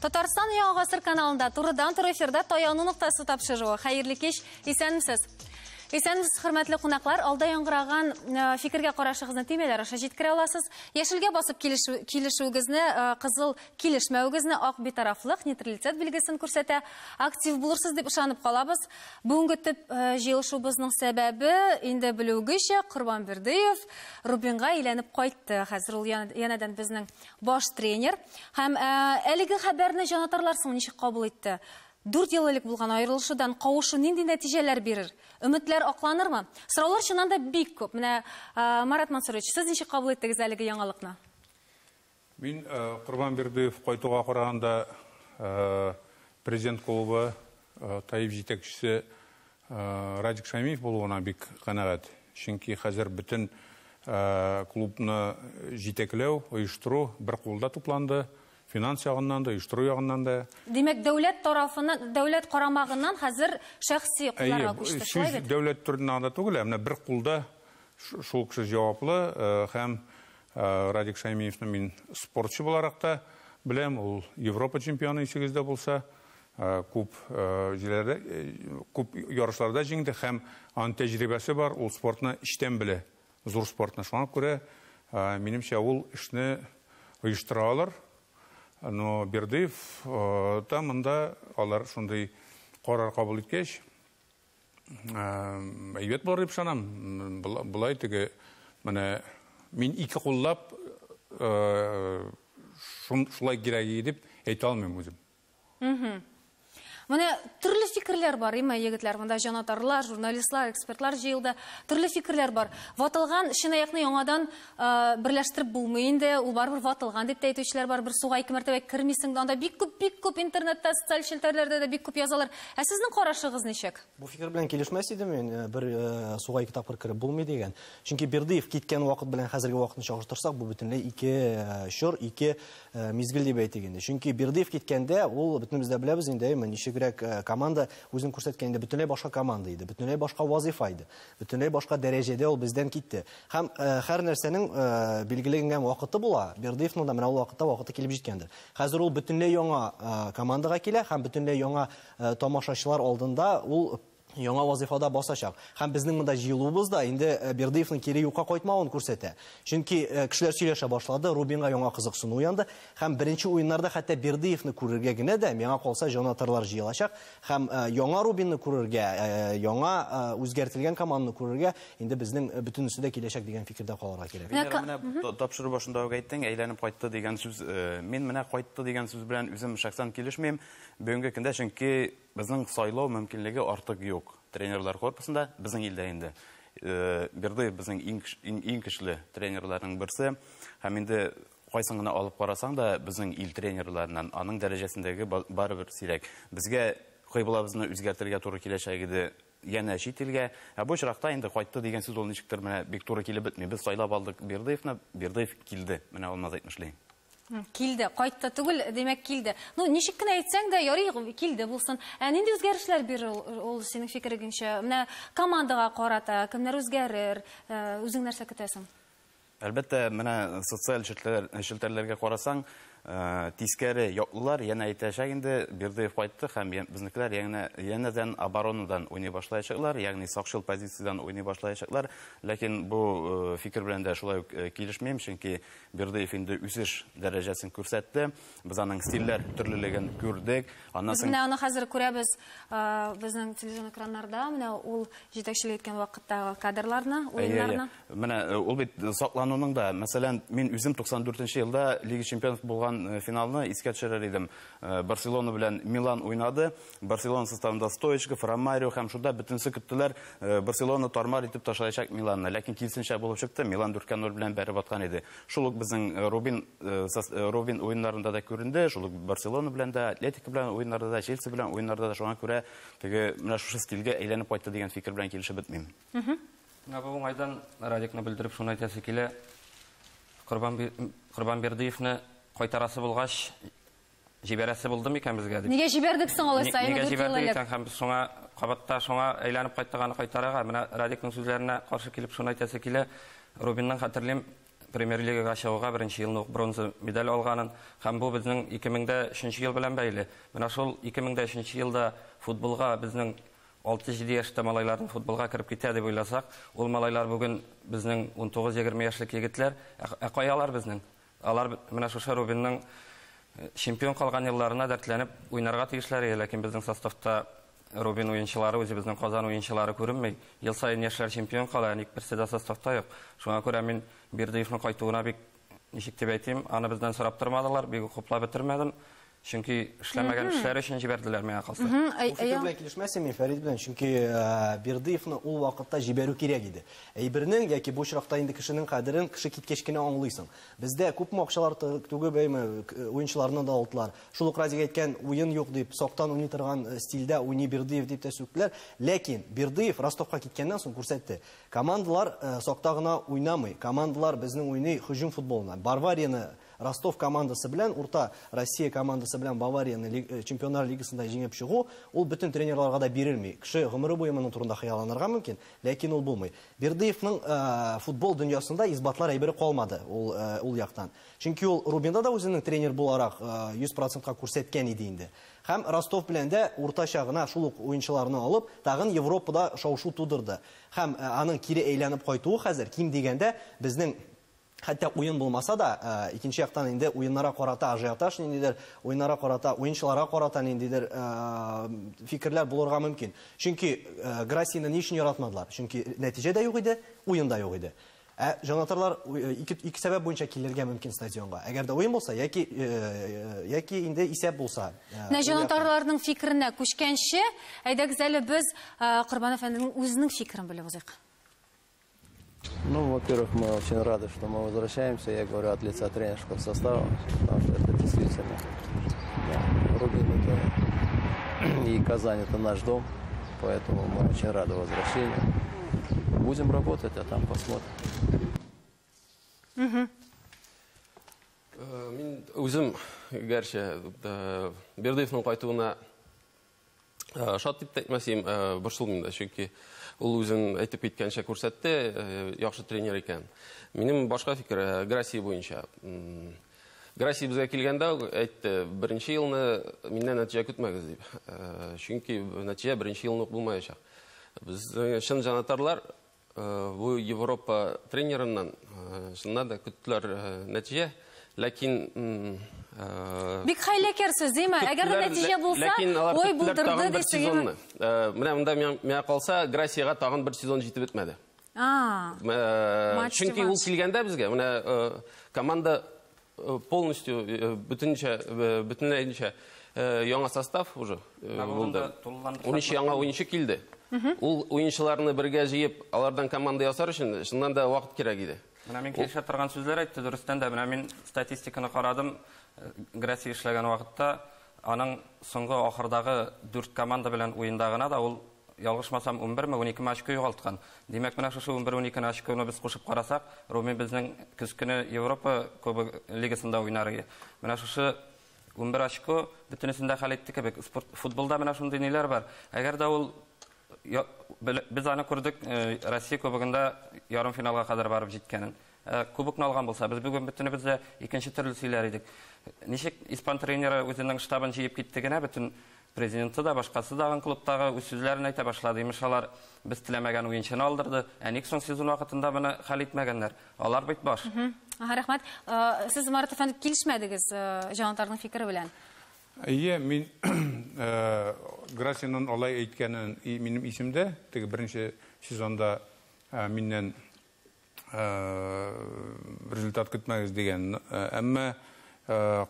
Татарстан Яңа Гасыр каналында турыдан-туры эфирда Таяну нуктасы тапшыруы. Хәерле кич, исәнмесез? Исәнмесез, хөрмәтле кунаклар, алда яңгыраган фикергә карашыгызны тимәләр аша җиткерә аласыз. Яшелгә басып килешүгезне, кызыл килешмәүгезне ак битарафлык, нейтралитет билгесен күрсәтә. Актив булырсыз дип ышанып калабыз. Бүгенге төп җыелышыбызның сәбәбе инде белүгечә Корбанбердиев Рубинга әйләнеп кайтты. Хәзер ул янәдән безнең баш тренер. Һәм әлеге хәбәрне җанатарлар соң ничек кабул итте? 4 ел элек булган аерылышудан кавышу нинди нәтиҗәләр бирер? Өметләр акланырмы? Сораулар чыннан да бик күп. Менә Марат Мансурович, сез ничек кабул иттегез әлеге яңалыкны? Мин Корбанбердиев кайтуга караганда президент клубы Таиф җитәкчесе Радик Шамиев булуына бик канәгать. Чөнки хәзер бөтен клубны җитәкләү, оештыру бер кулда тупланды. Финанс ягыннан да, оештыру ягыннан да. Демәк, дәүләт тарафыннан, дәүләт карамагыннан хәзер шәхси кулларга күчте. Сүз дәүләт турында түгел, менә бер кулда шул кеше җаваплы һәм Радик Шамиевны мин спортчы буларак та беләм, ул Европа чемпионы исегездә булса, күп җирләрдә, күп ярышларда җиңде һәм аның тәҗрибәсе бар, ул спортны иштән белә, зур спортны. Шуңа күрә минемчә ул эшне оештыра алыр. Но Бердиев там анда алар шундый карар кабул иткәч, әйбәт булыр дип ышанам. Булай теге менә мин ике куллап шулай кирәк дип әйтә алмыйм үзем. Менә төрле фикерләр бар, име егетләр, монда җанатарлар, журналистлар, экспертлар җыелды. Төрле фикерләр бар. Ватылган чынаякны яңадан берләштереп булмый инде, ул барыбер ватылган дип әйтүчеләр бар. Бер суга 2 мәртәбә кермисең, анда бик күп интернетта, социаль челтәрләрдә дә бик күп язалар. Ә сезнең карашыгыз ничек? Бу фикер белән килешмәс идем мин, бер суга 2 тапкыр кереп булмый дигән. Чөнки Бердиев киткән вакыт белән хәзерге вакытны чагыштырсак, бу бөтенләй 2 чор, 2 мизгел дип әйтик инде. Чөнки Бердиев киткәндә, ул бөтенебез дә беләбез инде, команда үзен күрсәткәндә бөтенләй башка команда иде, бөтенләй башка вазифа иде, бөтенләй башка дәрәҗәдә ул бездән китте. Һәм һәр нәрсәнең билгеләнгән вакыты була. Бердиевның да менә ул вакытта килеп җиткәндер. Хәзер ул бөтенләй яңа командага килә һәм бөтенләй яңа тамашачылар алдында ул яңа вазифада басачак. Һәм безнең монда җыелуыбыз да инде Бердиевның кире юкка кайтмавын күрсәтә. Чөнки кешеләр сөйләшә башлады, Рубинга яңа кызыксыну уянды. Һәм беренче уеннарда хәтта Бердиевны күрергә генә дә миңа калса җанатарлар җыелачак. Һәм яңа Рубинны күрергә, яңа үзгәртелгән команданы күрергә инде безнең бөтенесе дә киләчәк дигән фикердә калырга кирәк. Менә тапшыру башында әйттең, әйләнеп кайтты дигән сүз. Мин менә кайтты дигән сүз белән үзем шәхсән килешмим. Бүгенге көндә чөнки безнең сайлау мөмкинлеге артык юк. Тренерлар корпусында безнең илдә инде. Бердиев безнең иң көчле тренерларның берсе. Һәм инде кайсын гына алып карасаң да безнең ил тренерларыннан аның дәрәҗәсендәге барыбер сирәк. Безгә кыйблабызны үзгәртергә туры киләчәк иде. Яна чит илгә. Бу чиракта инде кайтты дигән сүз ул ничектер менә бик туры килеп бетми. Без сайлап алдык Бердиевны, Бердиев килде. Менә алмаз әйтмешләйм. Килде, кайтты түгел, демәк килде. Ну, ничек кенә әйтсәң дә ярый, килде булсын. Ә нинди үзгәрешләр бирер ул синең фикереңчә? Менә командага карата кемнәр үзгәрер? Үзең нәрсә көтәсең? Әлбәттә, менә социаль челтәрләргә карасаң, тискәре яклылар яна әйтәчәк инде Бердиев кайтты һәм безнекеләр янәдән оборонадан уйный башлаячаклар, ягъни сакчыл позициядән уйный башлаячаклар. Ләкин бу фикер белән дә шулай килешмим, чөнки Бердиев инде үсеш дәрәҗәсен күрсәтте. Без аның стильләр төрлелеген күрдек. Без менә аны хәзер күрәбез безнең телевизион экраннарда, менә ул җитәкчелек иткән вакыттагы кадрларны, уеннарны. Менә ул бит саклануның да, мәсәлән, мин үзем 94 елда Лига чемпионов булган финалны искә төшерер идем. Барселона белән Милан уйнады. Барселона составында Стоичков, Ромарио һәм шунда бөтенсе көттеләр. Барселона тармар итеп ташлаячак Миланны. Ләкин килсенчә булып чыкты. Милан 4-0 белән бәреп аткан иде. Шул ук безнең Рубин уеннарында да күренде. Шул ук Барселона белән дә, Атлетико белән уеннарда да, Челси белән уеннарда да шуңа күрә теге менә шушы стильгә әйләнеп кайтты дигән фикер белән килешеп бетмим. Менә бу уңайдан Радикны белдереп шуны әйтәсе килә. Корбанбердиевны кайтарасы булгач, җибәрәсе булды микән безгә дип. Нигә җибәрдек соң алайса? Нигә җибәрдек икән һәм без шуңа кабатта шуңа әйләнеп кайттыганы кайтарырга. Менә Радикның сүзләренә каршы килеп шуны әйтәсе килә. Рубинның хәтерлим премьер-лигаға шығуға бірінші елдің бронза медаль алғанын, һәм бұл біздің 2003 ел белән бәйле. Менә шул 2003 елда футболга безнең 6-7 яшьтә малайларның футболга кіріп китә дип уйласак, ул малайлар бүген безнең 19-20 яшьлек егетләр, каялар безнең. Алар менә шушы Рубинның чемпион калган елларына дәртләнеп уйнарга тиешләр, ләкин безнең составта Рубин уенчылары, үзе безнең Казан уенчылары күренмәй. Ел сайын яшьләр чемпион кала, ник берсе дә составта юк. Шуңа күрә мин Бердыевның кайтуына бик ничек дип әйтим, аны бездән сорап тормадылар, бик хуплап бетермәдем. Чөнки эшләмәгән эшләр өчен җибәрделәр миңа калса. Бу фикер белән килешмәсем мин Фәрит белән, чөнки Бердыевны ул вакытта җибәрү кирәк иде. Әйбернең яки бу чиракта инде кешенең кадерен кеше киткәч кенә аңлыйсың. Бездә күпме акчалар түгел бәйме уенчыларны да алдылар. Шул ук Разик әйткән уен юк дип, соктан уйный торган стилдә уйный Бердыев дип тә сүктеләр. Ләкин Бердыев Ростовка киткәннән соң күрсәтте. Командалар сокта гына уйнамый. Командалар безнең уйный һөҗүм футболына. Барварияны Ростов командасы белән, Урта Россия командасы белән Баварияны Чемпионнар лигасында җиңеп чыгу, ул бөтен тренерларга да бирелми. Кеше гомере буе моның турында хыялланырга мөмкин, ләкин ул булмый. Бердыевның футбол дөньясында избатлар әйбере калмады ул яктан. Чөнки ул Рубинда да үзенең тренер буларак 100%-ка күрсәткән иде инде. Һәм Ростов белән дә уртача гына шул ук уенчыларны алып, тагын Европада шау-шу тудырды. Һәм аның кире әйләнеп кайтуы хәзер ким дигәндә безнең хәтта уен булмаса да, икенче яктан инде уеннарга карата ажиотаж ниндидер, уеннарга карата, уенчыларга карата ниндидер фикерләр булырга мөмкин. Чөнки Грасияны ни өчен яратмадылар? Чөнки нәтиҗә дә юк иде, уен да юк иде. Жанатарлар ике сәбәп буенча килергә мөмкин стадионга. Әгәр дә уен булса, яки инде исәп булса. Жанатарларның фикеренә күчкәнче, әйдәгез әле без Корбан әфәнденең үзенең фикерен белеп узыйк. Ну, во-первых, мы очень рады, что мы возвращаемся. Я говорю от лица тренерского состава, потому что это действительно Рубин это и Казань это наш дом, поэтому мы очень рады возвращению. Будем работать, а там посмотрим. Мин үзем гәрчә Бердыевның кайтуына шат дип әйтмәсем, борчылмыйм да, чөнки ул үзен әйтеп әйткәнчә күрсәтте, яхшы тренер икән. Минем башка фикер Грасия буенча. Грасия безгә килгәндә әйтте, беренче елны миннән нәтиҗә көтмәгез дип. Чөнки нәтиҗә беренче елны булмаячак. Без шын жанатарлар бу Европа тренерыннан шуннан да көттеләр нәтиҗә, ләкин бик хәйләкәр сүз, димә. Әгәр дә нәтиҗә булса, ой булдырды дисәгем. Менә монда миңа калса, Грасияга тагын бер сезон җитеп бетмәде. Чөнки ул килгәндә безгә, менә команда полностью бөтенләй яңа состав уже булды. 13 яңа уенчы килде. Ул уенчыларны бергә җыеп, алардан команда ясар өчен шуннан да вакыт кирәк иде. Менә мин килешә торган сүзләр әйтте, дөрестән дә. Менә мин статистиканы карадым. Грасия эшләгән вакытта аның соңгы ахырдагы 4 команда белән уенда гына да ул ялгышмасам 11-12 очко югалткан. Димәк, менә шушы 11-12 очконы без кушып карасак, Рубин безнең көскене Европа Кубок лигасында уйнар иде. Менә шушы 11 очко бөтенесендә хәл итте кебек. Футболда менә шундый ниләр бар. Әгәр дә ул без аны күрдек, Россия Кубогында ярым финалга кадәр барып җиткәнен. Кубокны алган булса, без бүген бөтенебез дә икенче төрле сөйләр идек. Ничек испан тренеры үзенең штабын җыеп китте генә, бөтен президенты да, башкасы да клубтагы үз сүзләрен әйтә башлады. Имешалар без теләмәгән уенчыны алдырды. Ник соң сезон вакытында моны хәл итмәгәннәр? Алар бит баш. Рәхмәт. Сез Марат әфәнде килешмәдегез жанатарның фикере белән. Мин Грасияның алай әйткәнен минем исемдә, теге беренче сезонда миннән результат көтмәгез дигән. Әмма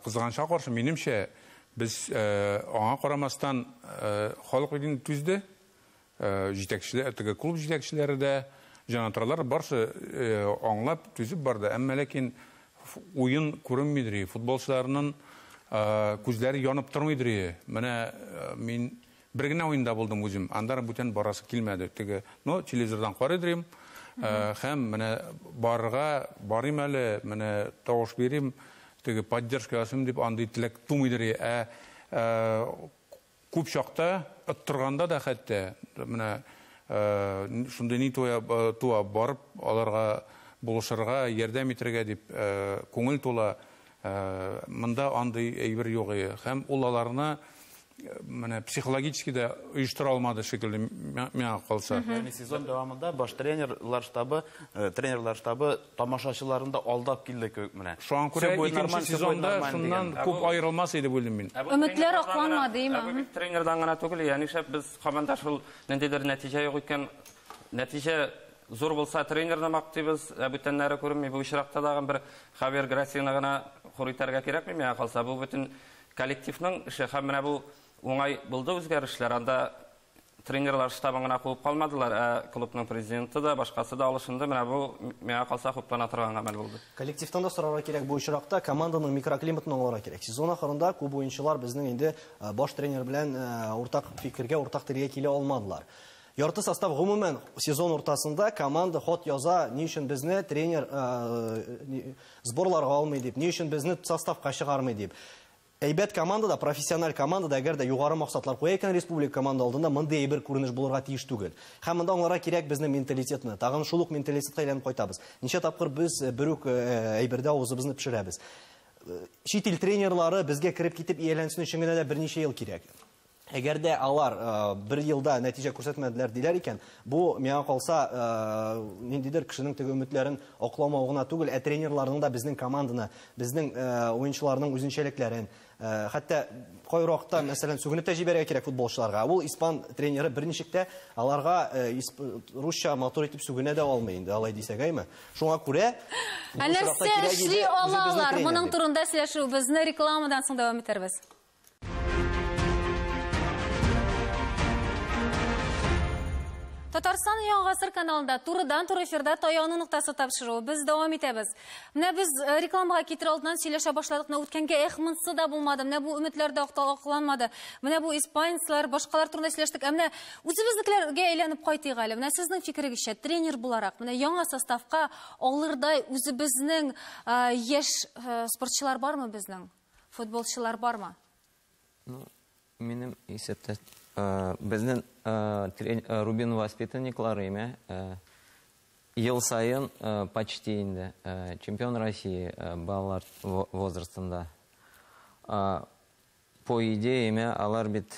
кызганча каршы минемчә без аңа карамастан халык билен түзде, җитәкчеләр, теге клуб җитәкчеләре дә, жанатарлар барсы аңлап түзеп барды. Әмма ләкин уен күренмидер, футболчыларның күзләре янып тормыйдыр. Менә мин бер генә уенда булдым үзем. Анда бүтән барасы килмәде. Теге, телевизордан карыйдым. Һәм менә барым әле, менә тавыш бирим, теге поддержка ясым дип андый теләк тумыйдыр. Күп чакта оттырганда да хәтта менә шундый ни туа барып аларга булышырга, ярдәм итәргә дип күңел тула. Монда андый әйбер юк. Һәм ул аларны менә психологически да оештыра алмады шикелле миңа калса. Сезон дәвамында баш тренерлар штабы тамашачыларында алдап килде кебек менә. Шуңа күрә икенче сезонда шуннан күп айрылмас иде бүлем мин. Өметләр акланмады, Бу тренердан гына түгел, ягъни шәп без команда шул ниндидер нәтиҗә юк икән, нәтиҗә зур булса тренерны мактыйбыз, бүтәннәре күренми. Бу очракта дагы бер Хавер Грасияны гына хуритәргә кирәкми, миңа калса. Бу бөтен коллективның эше һәм менә бу уңай булды үзгәрешләр. Анда тренерлар штабын гына куып калмадылар, клубның президенты да, башкасы да алышынды. Менә бу миңа калса хуплана торган гамәл булды. Коллективтан да сорарга кирәк бу очракта, команданың микроклиматын аңларга кирәк. Сезон ахырында күп уенчылар безнең инде баш тренер белән уртак фикергә, уртак телгә килә алмадылар. Ярты состав гомумән сезон уртасында команда ход яза, ни өчен безне тренер сборларга алмый дип, ни өчен безне составка чыгармый дип. Әйбәт командада, профессиональ командада, әгәр дә югары максатлар куя икән республика команда алдында, монда әйбер күренеш булырга тиеш түгел. Һәм монда аңларга кирәк безнең менталитетны. Тагын шул ук менталитетка әйләнеп кайтабыз. Ничә тапкыр без бер үк әйбердә авызыбызны пешерәбез. Чит ил тренерлары безгә кереп китеп ияләнсен өчен генә дә берничә ел кирәк. Әгәр дә алар бер елда нәтиҗә күрсәтмәделәр диләр икән, бу миңа калса ниндидер кешенең теге өметләрен акламау гына түгел, тренерларның да безнең команданы, безнең уенчыларның үзенчәлекләрен, хәтта кайракта, мәсәлән, сүгенеп тәҗрибәгә кирәк футболчыларга. Ул испан тренеры берничек тә аларга русча мотор итеп сүгенә дә алмый инде, алай дисәгәйме. Шуңа күрә нәрсә эшли алалар? Моның турында сөйләшү безне рекламадан соң дәвам итәрбез. Татарстан Яңа гасыр каналында турыдан-тур эфирда Таяну нуктасы тапшыру. Без дәвам итәбез. Менә без рекламага китер алдыннан сөйләшә башладык. Менә үткәнгә монсы да булмады. Менә бу өметләр дә акталакланмады. Менә бу испанецлар, башкалар турында сөйләштек. Менә үзебезнекеләргә әйләнеп кайтыйк әле. Менә сезнең фикерегезчә, тренер буларак, менә яңа составка алырдай үзебезнең яшь спортчылар бармы безнең? Футболчылар бармы? Минем исәптә безнең Рубин воспитанниклары ел сайын почти инде чемпион России балалар возрастында. По идее, алар бит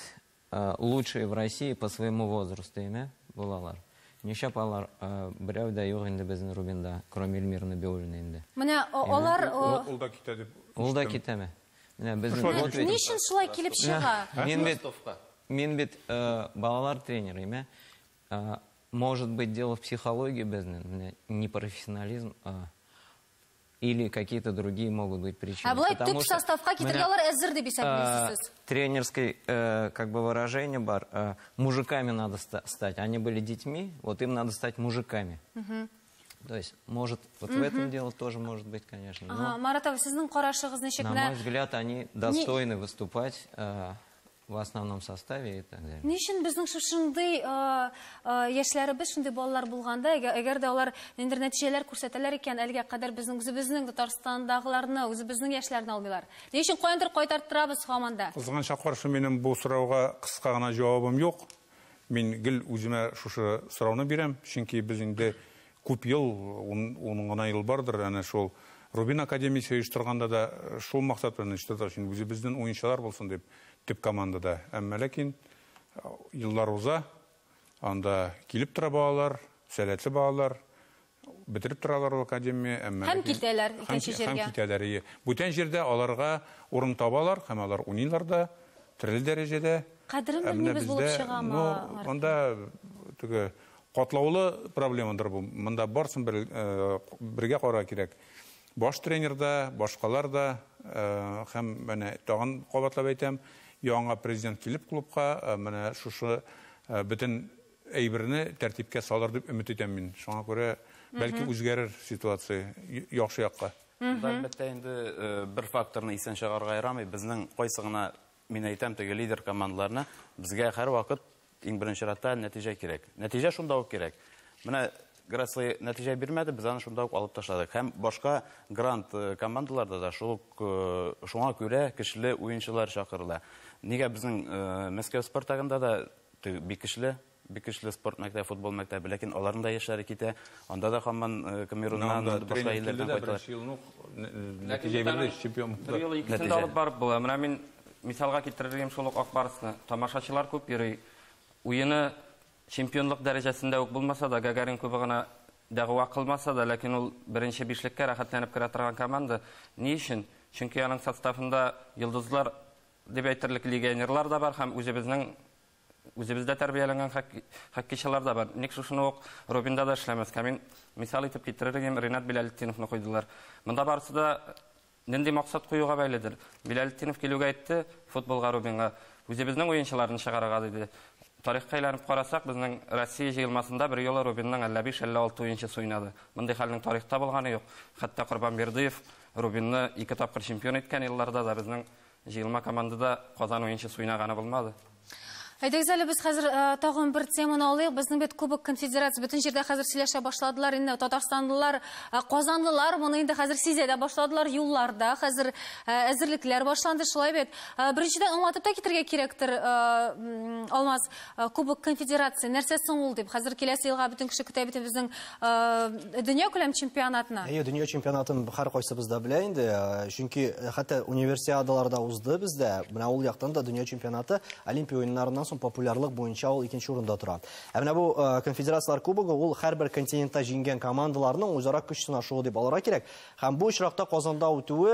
лучшие в России по своему возрасту булалар. Ничә алар берәү дә юк инде безнең Рубинда, кроме Эльмиры Набиуллина инде. Менә алар Ул да китә дип. Ул да китәме? Менә безнең Ничен шулай килеп чыга? Мен бит балалар тренеры, может быть дело в психологии безнең, не профессионализм, или какие-то другие могут быть причины. А булай төп составка китергә алар әзер дип исәплисез. Тренерский как бы выражение бар, мужиками надо стать. Они были детьми, вот им надо стать мужиками. То есть, может, вот в этом дело тоже может быть, конечно. Но, Марат, сезнең карашыгыз ничек? На мой взгляд, они достойны выступать в основном составе и так далее. Ничен безнең шушындый яшьләребез, шундый балалар булганда, әгәр дә алар ниндидер нәтиҗәләр күрсәтәләр икән, әлегә кадәр үзебезнең Татарстандагыларны, үзебезнең яшьләрне алмыйлар. Ничен каяндыр кайтартырабыз һаманда? Кызганча каршы минем бу сорауга кыска гына җавабым юк. Мин гел үземә шушы сорауны бирәм, чөнки без инде күп ел, 10 гына ел бардыр, әнә шул Рубин академиясе оештырганда да шул максат белән оештырдык, үзебезнең уенчылар булсын дип. Төп командада. Әмма ләкин еллар уза, анда килеп тора балалар, сәләтле балалар, бетереп торалар академия, һәм китәләр икенче җиргә. Һәм китәләр. Бүтән җирдә аларга урын табалар, һәм алар уйныйлар да, төрле дәрәҗәдә. Кадерен белмибез булып чыгамы? Анда теге катлаулы проблемадыр бу. Монда барсын бергә карарга кирәк. Баш тренерда, башкалар да, һәм менә тагын кабатлап әйтәм, яңа президент килеп клубка, менә шушы бөтен әйберне тәртипкә салыр дип өмет итәм мин. Шуңа күрә бәлки үзгәрер ситуация яхшы якка. Әлбәттә инде бер факторны исән чыгарга ярамый. Безнең кайсы гына, мин әйтәм, теге лидер командаларны безгә һәр вакыт иң беренче ратта нәтиҗә кирәк. Нәтиҗә шунда ук кирәк. Менә Грасый нәтиҗә бирмәде, без аны шунда ук алып ташладык. Һәм башка грант командаларда да шуңа күрә кишле уенчылар чакырыла. Нигә безнең Мәскәү Спартагында да бик кишле бик көчле спорт мәктәбе, футбол мәктәбе, ләкин аларның да яшьләре китә. Анда да һаман Камеруннан, башка илләрдән кайталар. Бер ел икесен дә алып барып була. Менә мин мисалга китерергә шул ук Акбарысны. Тамашачылар күп йөри. Уены чемпионлык дәрәҗәсендә үк булмаса да, Гагарин кубогына дәгъва кылмаса да, ләкин ул беренче бишлеккә рәхәтләнеп керә торган команда. Ни өчен? Чөнки аның составында йолдызлар дип әйтерлек легионерлар да бар һәм үзебездә тәрбияләнгән хоккейчылар да бар. Ник шушыны ук Рубинда да эшләмәскә? Мин мисал итеп китерергә Ринат Биләлетдиновны куйдылар. Монда барысы да нинди максат куюга бәйледер. Биләлетдинов килүгә әйтте футболга, Рубинга. Үзебезнең уенчыларны чыгарырга диде. Тарихка әйләнеп карасак, безнең Россия җыелмасында бер юлы Рубинның 55-56 уенчысы уйнады. Мондый хәлнең тарихта булганы юк. Хәтта Курбанбердиев Рубинны 2 тапкыр чемпион иткән елларда да безнең җыелма командада Казан уенчысы уйнаганы булмады. Әйдәгез әле без хәзер тагын бер теманы алыйк. Безнең бит Кубок конфедерация бөтен җирдә хәзер сөйләшә башладылар. Инде Татарстанлылар, Казанлылар моны инде хәзер сизә дә башладылар юлларда. Хәзер әзерлекләр башланды, шулай бит. Беренчедән аңлатып та китергә кирәктер, Алмаз, Кубок конфедерация нәрсә соң ул дип. Хәзер киләсе елга бөтен кеше көтә бит безнең дөнья күләм чемпионатына. Дөнья чемпионатын һәркайсыбыз да белә инде. Чөнки хәтта универсиадаларда узды бездә. Менә ул яктан да дөнья чемпионаты Олимпия уеннарыннан популярлык буенча ул 2нче урында тора. Менә бу конфедерациялар кубогы ул һәрбер континентта җиңгән командаларның үзара көч сынашуы дип алырга кирәк. Һәм бу очракта Казанда үтүе,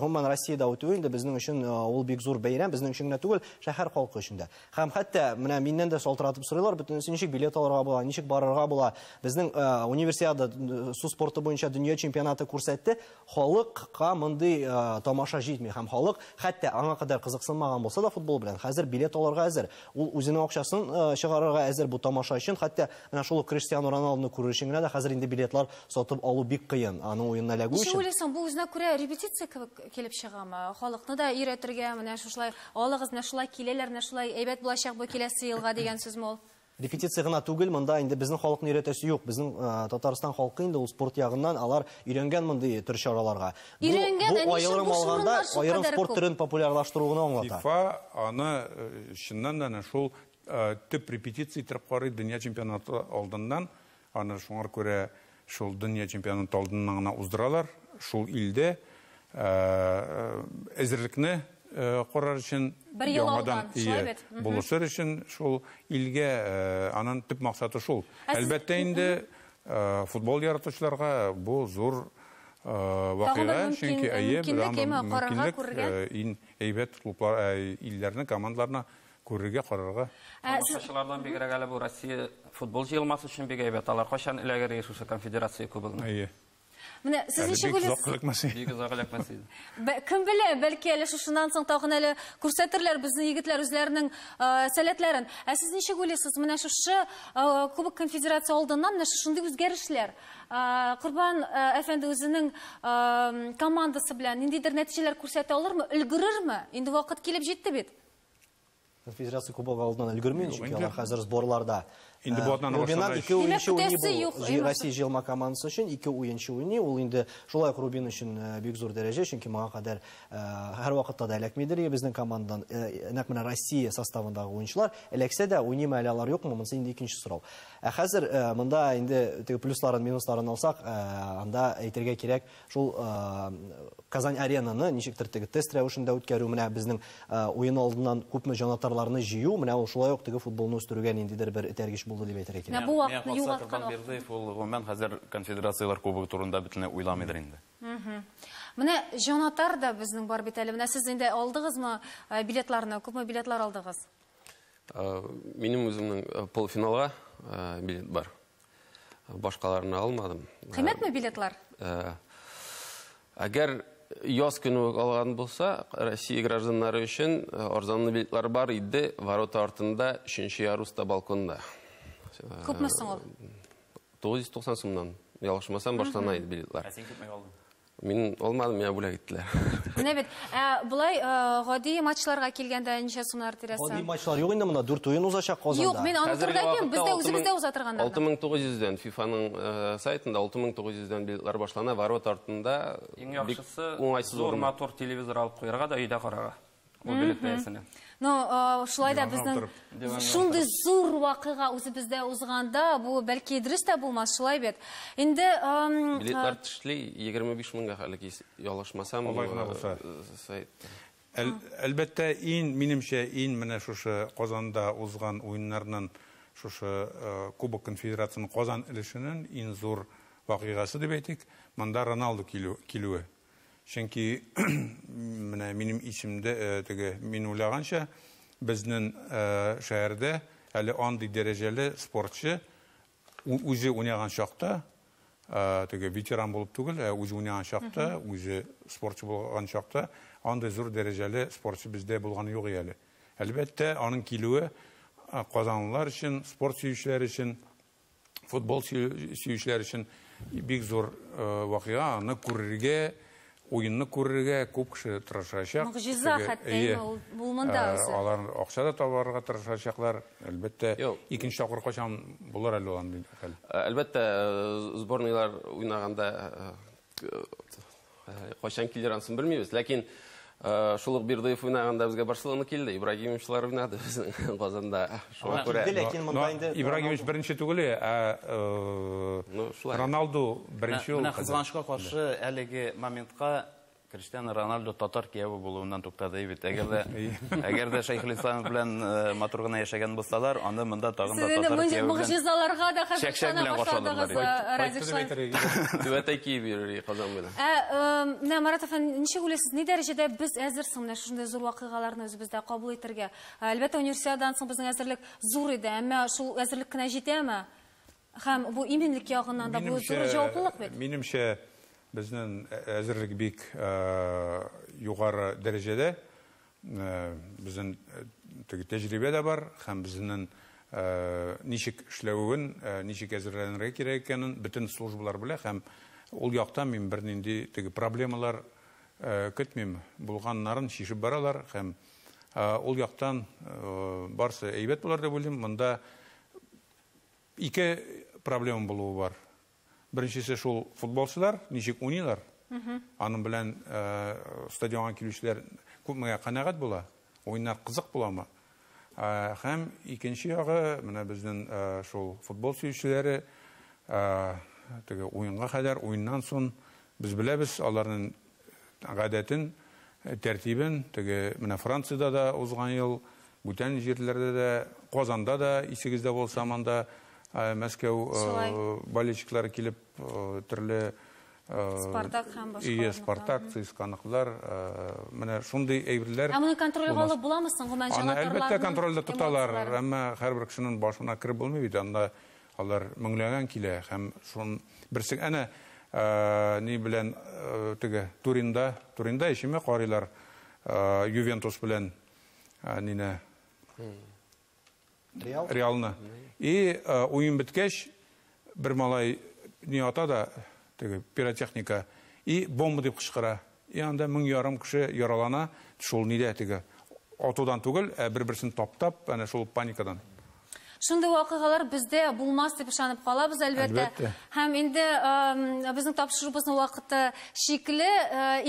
гомумән Россиядә үтүе инде безнең өчен ул бик зур бәйрәм, безнең өчен генә түгел, шәһәр халкы өчен дә. Һәм хәтта менә миннән дә салтыратып сорыйлар, бөтенесе ничек билет алырга була, ничек барырга була. Безнең универсиада су спорты буенча дөнья чемпионаты күрсәтте, халыкка мондый тамаша җитми һәм халык хәтта аңа кадәр кызыксынмаган булса да футбол белән хәзер билет алырга әзер. Ул үзенең акчасын чыгарырга әзер бу тамаша өчен, хәтта менә шул Криштиану Роналдуны күрер өчен генә дә хәзер инде билетлар сатып алу бик кыен аның уенына эләгү өчен. Ничек уйлыйсың, бу үзенә күрә репетиция килеп чыгамы? Халыкны да өйрәтергә, менә шулай алыгыз, менә шулай киләләр, менә шулай әйбәт булачак бу киләсе елга дигән сүзме ул? Репетиция гына түгел, монда инде безнең халыкны өйрәтәсе юк. Безнең Татарстан халкы инде ул спорт ягыннан алар өйрәнгән мондый төр чараларга. Бу аерым алганда аерым спорт төрен популярлаштыруны аңлата. ФИФА аны чыннан да шул төп репетиция итеп карый дөнья чемпионаты алдыннан, аны шуңар күрә шул дөнья чемпионаты алдыннан гына уздыралар. Шул илдә әзерлекне карар өчен яңадан булышыр өчен шул илгә аның төп максаты шул. Әлбәттә инде футбол яратучыларга бу зур вакыйга, чөнки мөмкинлек әйбәт клублар, илләрнең командаларына күрергә, карарга. Тамашачылардан бигрәк әле бу Россия футбол җыелмасы өчен бик әйбәт. Алар кайчан эләгергә шушы конфедерация кубогына. Менә сез ничек уйлыйсыз? Бик озак эләкмәс иде. Кем белә, бәлки әле шушыннан соң тагын әле күрсәтерләр безнең егетләр үзләренең сәләтләрен. Сез ничек уйлыйсыз? Менә шушы Кубок конфедерация алдыннан менә шундый үзгәрешләр. Курбан әфәнде үзенең командасы белән ниндидер нәтиҗәләр күрсәтә алырмы? Өлгерерме? Инде вакыт килеп җитте бит. Конфедерация кубогы алдыннан өлгермәй, чөнки алар хәзер сборларда. Инде бу атнаны башлады. Ике уенчы уйный Россия җыелма командасы өчен, ике уенчы уйный. Ул инде шулай Рубин өчен бик зур дәрәҗә, чөнки моңа кадәр һәр вакытта да эләкмидер безнең командадан. Нәкъ менә Россия составындагы уенчылар эләксә дә уйный алалар юкмы? Монысы инде икенче сорау. Хәзер монда инде плюсларын, минусларын алсак, анда әйтергә кирәк, шул Казань аренаны ничектер тест рәвешендә үткәрү, менә безнең уен алдыннан күпме җанатарларны җыю, менә ул этәргеч футболны үстерүгә ниндидер бер этәргеч булды дип әйтергә кирәк. Бу вакытны югалткан вакыт. Ул гомумән хәзер конфедерациялар кубогы турында бөтенләй уйламыйдыр инде. Менә җанатар да безнең бар бит әле. Менә сез инде алдыгызмы билетларны? Күпме билетлар алдыгыз? Минем үземнең полуфиналга билет бар. Башкаларны алмадым. Кыйммәтме билетлар? Әгәр яз көне алган булса, Россия гражданнары өчен арзанлы билетлар бар иде, ворота артында 3нче яруста балконда. Күпме соң ул? 990 сумнан. Ялгышмасам башлана иде билетлар. Син китмәй калдың. Мин алмадым, я бүләк иттеләр. Менә бит, булай гади матчларга килгәндә ничә сумнар тирәсе? Гади матчлар юк инде, монда 4 уен узачак Казанда. Юк, мен аны турыда әйтәм, бездә үзебездә уза торганнар. 6900-дән ФИФАның сайтында 6900-дән билетлар башлана, ворот артында иң яхшысы зур мотор телевизор алып куярга да өйдә карарга. Ул билет бәясенә. Шулай да безнең шундый зур вакыйга үзебездә узганда, бу бәлки дөрес тә булмас, шулай бит. Инде Билетлар төшли 25 меңгә хәлки ялгышмасам сайт. Әлбәттә, минемчә, менә шушы Казанда узган уеннарның шушы Кубок Конфедерацияның Казан өлешенең иң зур вакыйгасы дип әйтик, монда Роналду килүе. Чөнки менә минем исемдә мин уйлаганча, безнең шәһәрдә әле андый дәрәҗәле спортчы үзе уйнаган чакта, ветеран булып түгел, үзе уйнаган чакта, үзе спортчы булган чакта, андый зур дәрәҗәле спортчы бездә булган юк әле. Әлбәттә, аның килүе казанлылар өчен, спорт сөючеләр өчен, футбол сөючеләр өчен бик зур вакыйга. Аны күрергә, уенны күрергә күп кеше тырышачак. Могҗиза хәтта бу монда үзе. Алар акча да табарга тырышачаклар. Әлбәттә, икенче тапкыр качан булыр әле ул. Әлбәттә, сборныйлар уйнаганда качан килер ансын белмибез, ләкин шулык Бердыев уйнаганда безгә Барселона килде, Ибрагимовчлар уйнады безнең Казанда. Шуңа күрә Ибрагимович беренче түгел, Роналду беренче. Менә кызганычка каршы әлеге моментка Криштиану Роналду татар кияве булуыннан туктады бит. Әгәр дә Шәйхелислам белән матур гына яшәгән булсалар, анда монда тагын да татар кияве. Могҗизаларга да хәзерләнә башладыгыз, Радик. Түбәтәй киеп йөри Казан белән. Менә Маратов, ничек уйлыйсыз, ни дәрәҗәдә без әзерсең менә шундый зур вакыйгаларны үзебездә кабул итәргә? Әлбәттә, универсиададан соң безнең әзерлек зур иде, әмма шул әзерлек кенә җитәме? Һәм бу иминлек ягыннан да бу зур җаваплылык бит. Минемчә, безнең әзерлек бик югары дәрәҗәдә. Безнең тәҗрибә дә бар, һәм безнең ничек эшләвен, ничек әзерләнергә кирәк икәнен бөтен службалар белә, һәм ул якта мин бернинди проблемалар көтмим. Булганнарын шишеп баралар, һәм ул яктан барсы әйбәт булар дип уйлыйм. Монда ике проблема булуы бар. Беренчесе шул футболчылар, ничек уйныйлар. Аның белән стадионга килүчеләр күпмегә канәгать була, уеннар кызык буламы. Һәм икенче ягы, менә безнең шул футбол сөючеләре уенга кадәр, уеннан соң без беләбез аларның гадәтен, тәртибен, менә Франциядә дә узган ел, бүтән җирләрдә дә, Казанда да, исегездә булса монда Мәскәү болельщиклары килеп төрле Спартак һәм башка. Спартак, ЦСКА-ныкылар, менә шундый әйберләр. Аны контрольгә алып буламы соң, гомән җанатарларны? Әлбәттә контрольдә тоталар, әмма һәрбер кешенең башына кирип булмый бит. Анда алар меңләгән килә һәм шун берсе әнә ни белән Туринда ишеме карыйлар Ювентус белән нине Реалны. И уен биткәч бер малай ни ата да пиротехника и бомба дип кычкыра. И анда 1000 кеше яралана, шул нидә атудан түгел, бер-берсен таптап, әнә шул паникадан. Шундый вакыйгалар бездә булмас дип ышанып калабыз, әлбәттә. Һәм инде безнең тапшырыбызның вакыты шикле,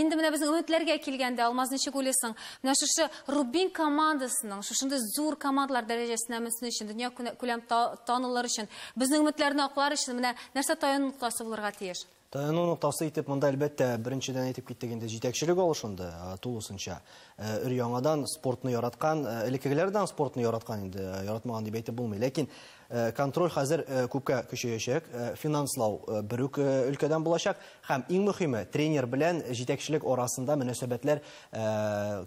инде менә безнең өметләргә килгәндә, Алмаз, ничек уйлыйсың? Менә шушы Рубин командасының, шушындый зур командалар дәрәҗәсенә менсен өчен, дөнья күләм танылыр өчен, безнең өметләрне аклар өчен менә нәрсә таяну ноктасы булырга тиеш? Таяну ноктасы итеп, монда әлбәттә беренчедән әйтеп киттегендә җитәкчелек алышынды, тулысынча. Өр-яңадан спортны яраткан, элеккеләрдән спортны яраткан инде, яратмаган дип әйтеп булмый. Ләкин контроль хәзер күпкә көчәячәк, финанслау бер үк өлкәдән булачак, һәм иң мөһиме, тренер белән җитәкчелек арасында мөнәсәбәтләр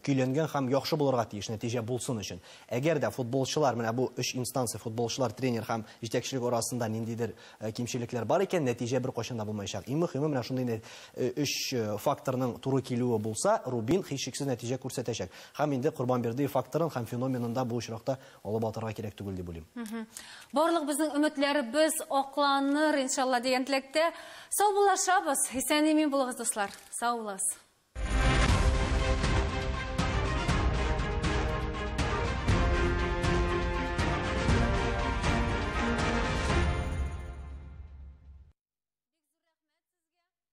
көйләнгән һәм яхшы булырга тиеш, нәтиҗә булсын өчен. Әгәр дә футболчылар, менә бу 3 инстанция футболчылар, тренер һәм җитәкчелек арасында ниндидер кимчелекләр бар икән, нәтиҗә бер кайчан да булмаячак. Иң мөһиме менә шундый 3 факторның туры килүе булса, Рубин һичшиксез нәтиҗә күрсәтәчәк. Һәм инде Курбанбердиев факторын һәм феноменында бу очракта алып атырга кирәк түгел дип уйлыйм. Барлык безнең өметләребез акланыр, иншалла, дигән теләктә. Сау булашабыз, исән-имин булыгыз, дуслар. Сау булыгыз.